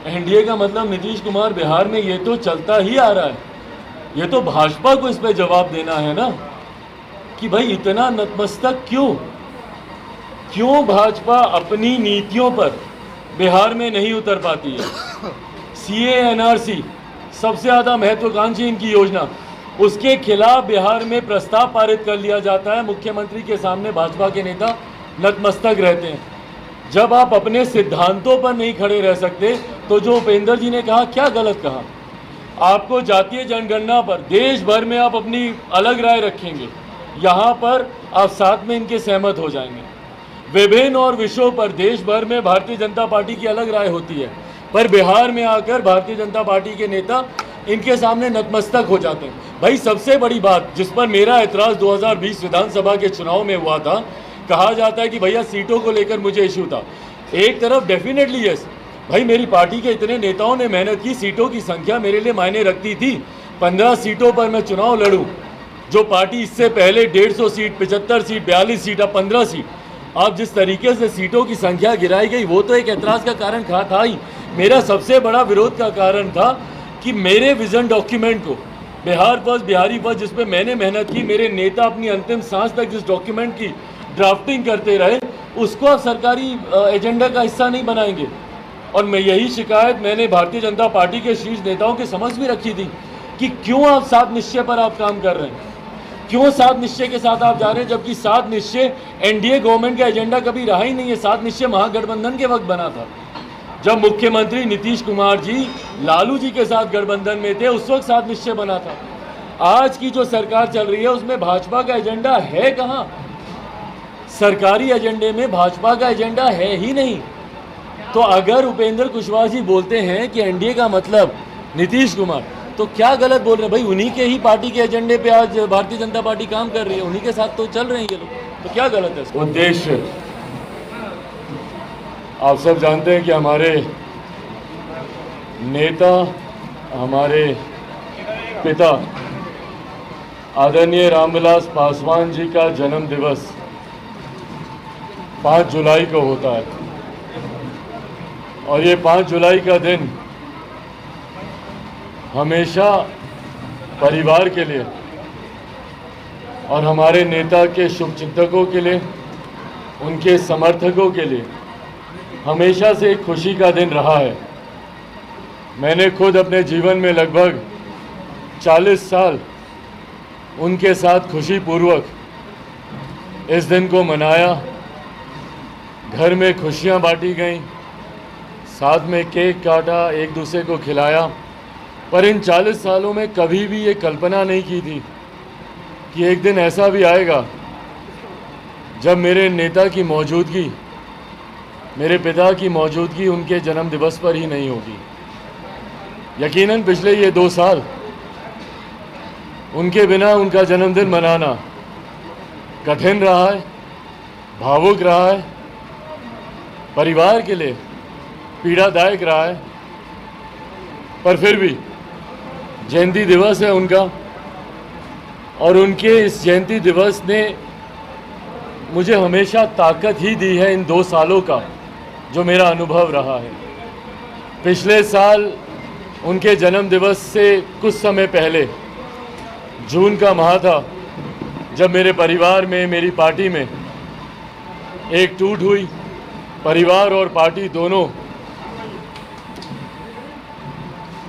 NDA का मतलब नीतीश कुमार बिहार में ये तो चलता ही आ रहा है। ये तो भाजपा को इस पे जवाब देना है ना कि भाई इतना नतमस्तक क्यों क्यों भाजपा अपनी नीतियों पर बिहार में नहीं उतर पाती है। सीए एनआरसी सबसे ज़्यादा महत्वाकांक्षी इनकी योजना, उसके खिलाफ बिहार में प्रस्ताव पारित कर लिया जाता है। मुख्यमंत्री के सामने भाजपा के नेता नतमस्तक रहते हैं। जब आप अपने सिद्धांतों पर नहीं खड़े रह सकते तो जो उपेंद्र जी ने कहा क्या गलत कहा। आपको जातीय जनगणना पर देश भर में आप अपनी अलग राय रखेंगे, यहाँ पर आप साथ में इनके सहमत हो जाएंगे। विभिन्न और विषयों पर देश भर में भारतीय जनता पार्टी की अलग राय होती है, पर बिहार में आकर भारतीय जनता पार्टी के नेता इनके सामने नतमस्तक हो जाते हैं। भाई सबसे बड़ी बात जिस पर मेरा एतराज़ 2020 विधानसभा के चुनाव में हुआ था, कहा जाता है कि भैया सीटों को लेकर मुझे इशू था। एक तरफ डेफिनेटली यस, भाई मेरी पार्टी के इतने नेताओं ने मेहनत की, सीटों की संख्या मेरे लिए मायने रखती थी। 15 सीटों पर मैं चुनाव लड़ूं, जो पार्टी इससे पहले 150 सीट, 75 सीट, 42 सीट, अब 15 सीट, आप जिस तरीके से सीटों की संख्या गिराई गई वो तो एक एतराज़ का कारण था ही। मेरा सबसे बड़ा विरोध का कारण था कि मेरे विजन डॉक्यूमेंट को, बिहार फर्स्ट बिहारी फर्स्ट, जिसपे मैंने मेहनत की, मेरे नेता अपनी अंतिम सांस तक जिस डॉक्यूमेंट की ड्राफ्टिंग करते रहे, उसको आप सरकारी एजेंडा का हिस्सा नहीं बनाएंगे। और मैं यही शिकायत मैंने भारतीय जनता पार्टी के शीर्ष नेताओं के समझ भी रखी थी कि क्यों आप 7 निश्चय पर आप काम कर रहे हैं, क्यों 7 निश्चय के साथ आप जा रहे हैं, जबकि 7 निश्चय एनडीए गवर्नमेंट का एजेंडा कभी रहा ही नहीं है। 7 निश्चय महागठबंधन के वक्त बना था, जब मुख्यमंत्री नीतीश कुमार जी लालू जी के साथ गठबंधन में थे, उस वक्त 7 निश्चय बना था। आज की जो सरकार चल रही है उसमें भाजपा का एजेंडा है कहाँ? सरकारी एजेंडे में भाजपा का एजेंडा है ही नहीं। तो अगर उपेंद्र कुशवाहा जी बोलते हैं कि एनडीए का मतलब नीतीश कुमार, तो क्या गलत बोल रहे हैं भाई? उन्हीं के ही पार्टी के एजेंडे पे आज भारतीय जनता पार्टी काम कर रही है, उन्हीं के साथ तो चल रहे हैं ये लोग, तो क्या गलत है? उद्देश्य आप सब जानते हैं कि हमारे नेता, हमारे पिता आदरणीय रामविलास पासवान जी का जन्म दिवस 5 जुलाई को होता है, और ये 5 जुलाई का दिन हमेशा परिवार के लिए और हमारे नेता के शुभचिंतकों के लिए, उनके समर्थकों के लिए हमेशा से एक खुशी का दिन रहा है। मैंने खुद अपने जीवन में लगभग 40 साल उनके साथ खुशीपूर्वक इस दिन को मनाया। घर में खुशियां बांटी गईं, साथ में केक काटा, एक दूसरे को खिलाया। पर इन 40 सालों में कभी भी ये कल्पना नहीं की थी कि एक दिन ऐसा भी आएगा जब मेरे नेता की मौजूदगी, मेरे पिता की मौजूदगी उनके जन्म दिवस पर ही नहीं होगी। यकीनन पिछले ये 2 साल उनके बिना उनका जन्मदिन मनाना कठिन रहा है, भावुक रहा है, परिवार के लिए पीड़ादायक रहा है। पर फिर भी जयंती दिवस है उनका, और उनके इस जयंती दिवस ने मुझे हमेशा ताकत ही दी है इन 2 सालों का जो मेरा अनुभव रहा है। पिछले साल उनके जन्म दिवस से कुछ समय पहले जून का माह था, जब मेरे परिवार में, मेरी पार्टी में एक टूट हुई। परिवार और पार्टी दोनों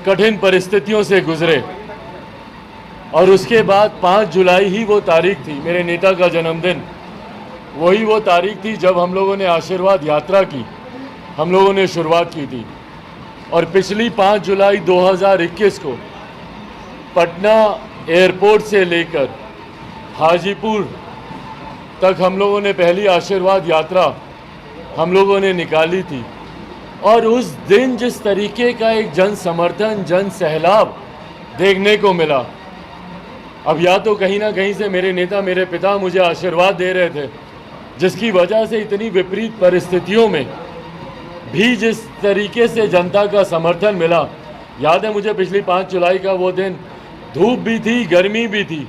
कठिन परिस्थितियों से गुजरे, और उसके बाद 5 जुलाई ही वो तारीख थी, मेरे नेता का जन्मदिन। वही वो तारीख थी जब हम लोगों ने आशीर्वाद यात्रा की, हम लोगों ने शुरुआत की थी। और पिछली 5 जुलाई 2021 को पटना एयरपोर्ट से लेकर हाजीपुर तक हम लोगों ने पहली आशीर्वाद यात्रा हम लोगों ने निकाली थी। और उस दिन जिस तरीके का एक जन समर्थन, जन सैलाब देखने को मिला, अब या तो कहीं ना कहीं से मेरे नेता, मेरे पिता मुझे आशीर्वाद दे रहे थे, जिसकी वजह से इतनी विपरीत परिस्थितियों में भी जिस तरीके से जनता का समर्थन मिला। याद है मुझे पिछली 5 जुलाई का वो दिन, धूप भी थी, गर्मी भी थी,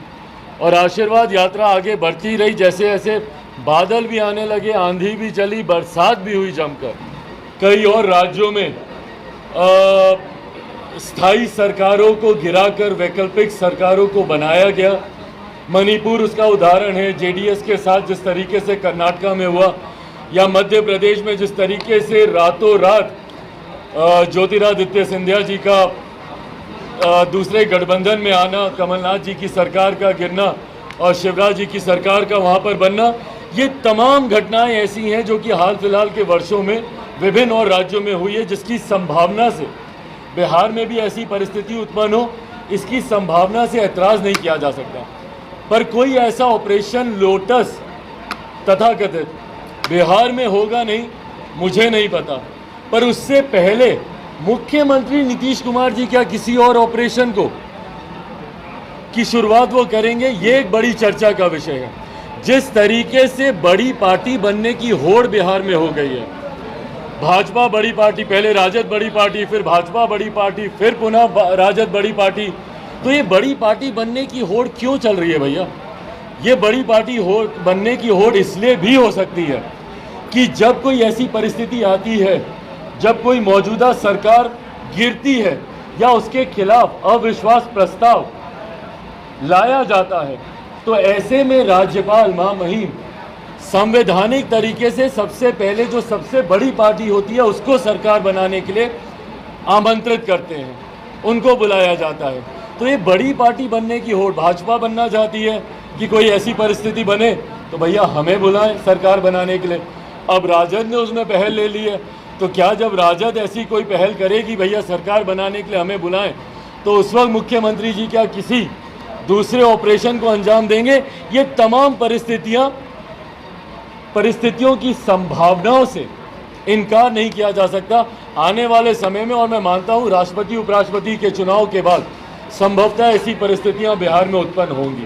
और आशीर्वाद यात्रा आगे बढ़ती रही। जैसे जैसे बादल भी आने लगे, आंधी भी चली, बरसात भी हुई जमकर। कई और राज्यों में स्थायी सरकारों को गिराकर वैकल्पिक सरकारों को बनाया गया। मणिपुर उसका उदाहरण है, जेडीएस के साथ जिस तरीके से कर्नाटका में हुआ, या मध्य प्रदेश में जिस तरीके से रातों रात ज्योतिरादित्य सिंधिया जी का दूसरे गठबंधन में आना, कमलनाथ जी की सरकार का गिरना और शिवराज जी की सरकार का वहाँ पर बनना, ये तमाम घटनाएं ऐसी हैं जो कि हाल फिलहाल के वर्षों में विभिन्न और राज्यों में हुई है, जिसकी संभावना से बिहार में भी ऐसी परिस्थिति उत्पन्न हो, इसकी संभावना से ऐतराज़ नहीं किया जा सकता। पर कोई ऐसा ऑपरेशन लोटस तथाकथित बिहार में होगा नहीं, मुझे नहीं पता। पर उससे पहले मुख्यमंत्री नीतीश कुमार जी क्या किसी और ऑपरेशन की शुरुआत वो करेंगे, ये एक बड़ी चर्चा का विषय है। जिस तरीके से बड़ी पार्टी बनने की होड़ बिहार में हो गई है, भाजपा बड़ी पार्टी, पहले राजद बड़ी पार्टी, फिर भाजपा बड़ी पार्टी, फिर पुनः राजद बड़ी पार्टी, तो ये बड़ी पार्टी बनने की होड़ क्यों चल रही है भैया? ये बड़ी पार्टी बनने की होड़ इसलिए भी हो सकती है कि जब कोई ऐसी परिस्थिति आती है, जब कोई मौजूदा सरकार गिरती है या उसके खिलाफ अविश्वास प्रस्ताव लाया जाता है, तो ऐसे में राज्यपाल महामहिम संवैधानिक तरीके से सबसे पहले जो सबसे बड़ी पार्टी होती है उसको सरकार बनाने के लिए आमंत्रित करते हैं, उनको बुलाया जाता है। तो ये बड़ी पार्टी बनने की होड़ भाजपा बनना चाहती है कि कोई ऐसी परिस्थिति बने तो भैया हमें बुलाएं सरकार बनाने के लिए। अब राजद ने उसमें पहल ले ली है, तो क्या जब राजद ऐसी कोई पहल करेगी भैया सरकार बनाने के लिए हमें बुलाएं, तो उस वक्त मुख्यमंत्री जी क्या किसी दूसरे ऑपरेशन को अंजाम देंगे? ये तमाम परिस्थितियों की संभावनाओं से इनकार नहीं किया जा सकता। आने वाले समय में, और मैं मानता हूँ राष्ट्रपति उपराष्ट्रपति के चुनाव के बाद संभवतः ऐसी परिस्थितियां बिहार में उत्पन्न होंगी।